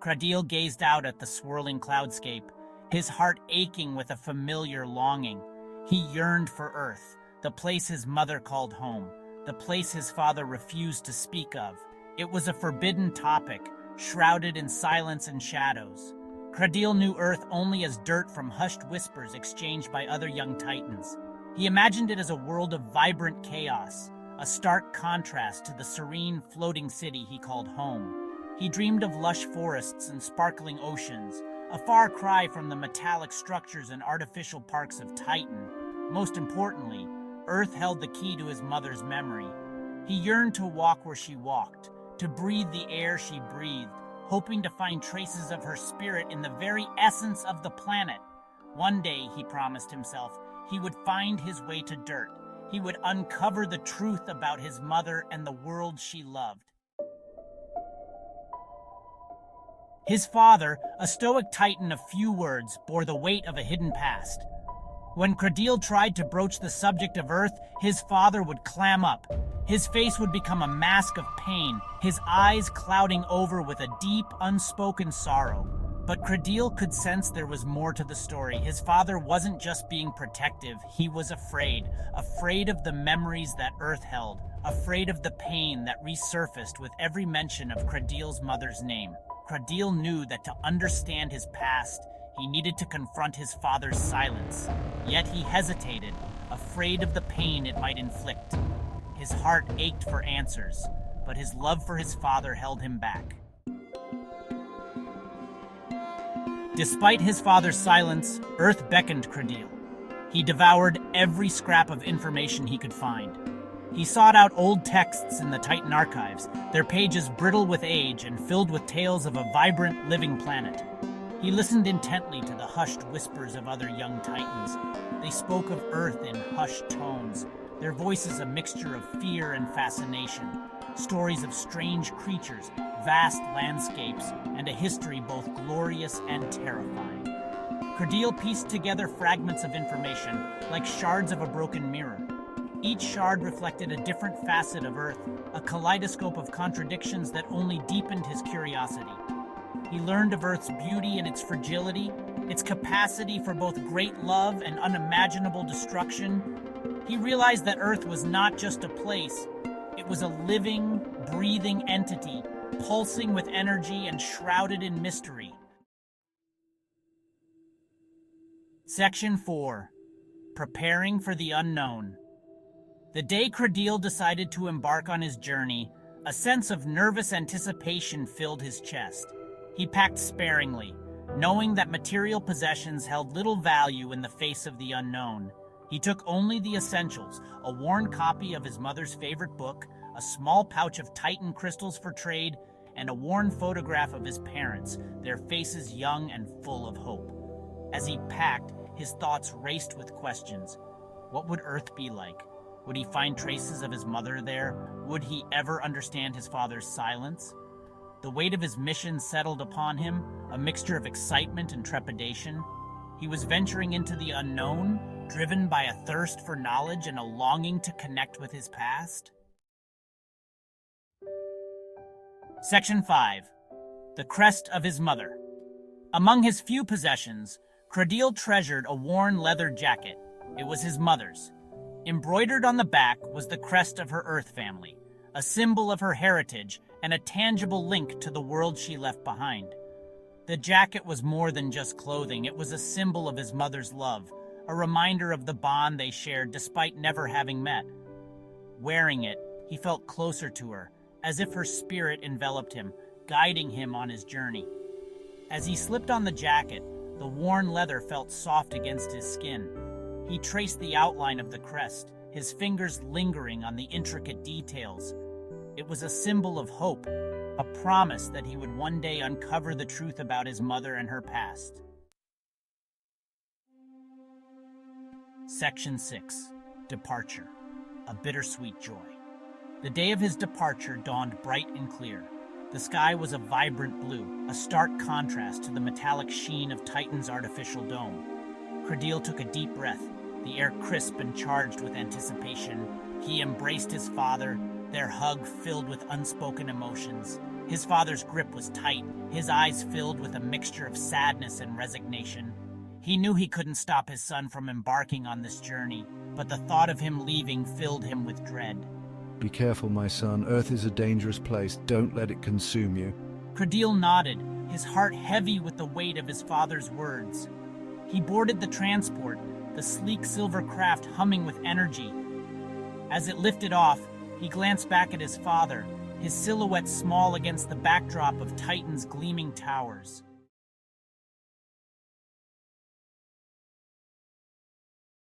Cradeel gazed out at the swirling cloudscape, his heart aching with a familiar longing. He yearned for Earth, the place his mother called home, the place his father refused to speak of. It was a forbidden topic, shrouded in silence and shadows. Cradeel knew Earth only as dirt from hushed whispers exchanged by other young Titans. He imagined it as a world of vibrant chaos, a stark contrast to the serene, floating city he called home. He dreamed of lush forests and sparkling oceans, a far cry from the metallic structures and artificial parks of Titan. Most importantly, Earth held the key to his mother's memory. He yearned to walk where she walked, to breathe the air she breathed, hoping to find traces of her spirit in the very essence of the planet. One day, he promised himself, he would find his way to dirt. He would uncover the truth about his mother and the world she loved. His father, a stoic Titan of few words, bore the weight of a hidden past. When Cradeel tried to broach the subject of Earth, his father would clam up. His face would become a mask of pain, his eyes clouding over with a deep, unspoken sorrow. But Cradeel could sense there was more to the story. His father wasn't just being protective, he was afraid of the memories that Earth held, afraid of the pain that resurfaced with every mention of Cradeel's mother's name. Cradeel knew that to understand his past, he needed to confront his father's silence. Yet he hesitated, afraid of the pain it might inflict. His heart ached for answers, but his love for his father held him back. Despite his father's silence, Earth beckoned Cradeel. He devoured every scrap of information he could find. He sought out old texts in the Titan archives, their pages brittle with age and filled with tales of a vibrant, living planet. He listened intently to the hushed whispers of other young Titans. They spoke of Earth in hushed tones, their voices a mixture of fear and fascination, stories of strange creatures, vast landscapes, and a history both glorious and terrifying. Cradeel pieced together fragments of information, like shards of a broken mirror. Each shard reflected a different facet of Earth, a kaleidoscope of contradictions that only deepened his curiosity. He learned of Earth's beauty and its fragility, its capacity for both great love and unimaginable destruction. He realized that Earth was not just a place, it was a living, breathing entity, pulsing with energy and shrouded in mystery. Section 4. Preparing for the Unknown. The day Cradeel decided to embark on his journey, a sense of nervous anticipation filled his chest. He packed sparingly, knowing that material possessions held little value in the face of the unknown. He took only the essentials, a worn copy of his mother's favorite book, a small pouch of Titan crystals for trade, and a worn photograph of his parents, their faces young and full of hope. As he packed, his thoughts raced with questions. What would Earth be like? Would he find traces of his mother there? Would he ever understand his father's silence? The weight of his mission settled upon him, a mixture of excitement and trepidation. He was venturing into the unknown, driven by a thirst for knowledge and a longing to connect with his past. Section 5. The Crest of His Mother. Among his few possessions, Cradeel treasured a worn leather jacket. It was his mother's. Embroidered on the back was the crest of her Earth family, a symbol of her heritage and a tangible link to the world she left behind. The jacket was more than just clothing, it was a symbol of his mother's love, a reminder of the bond they shared despite never having met. Wearing it, he felt closer to her, as if her spirit enveloped him, guiding him on his journey. As he slipped on the jacket, the worn leather felt soft against his skin. He traced the outline of the crest, his fingers lingering on the intricate details. It was a symbol of hope, a promise that he would one day uncover the truth about his mother and her past. Section 6. Departure. A bittersweet joy. The day of his departure dawned bright and clear. The sky was a vibrant blue, a stark contrast to the metallic sheen of Titan's artificial dome. Cradeel took a deep breath, the air crisp and charged with anticipation. He embraced his father, their hug filled with unspoken emotions. His father's grip was tight, his eyes filled with a mixture of sadness and resignation. He knew he couldn't stop his son from embarking on this journey, but the thought of him leaving filled him with dread. Be careful, my son. Earth is a dangerous place. Don't let it consume you. Cradeel nodded, his heart heavy with the weight of his father's words. He boarded the transport, the sleek silver craft humming with energy. As it lifted off, he glanced back at his father, his silhouette small against the backdrop of Titan's gleaming towers.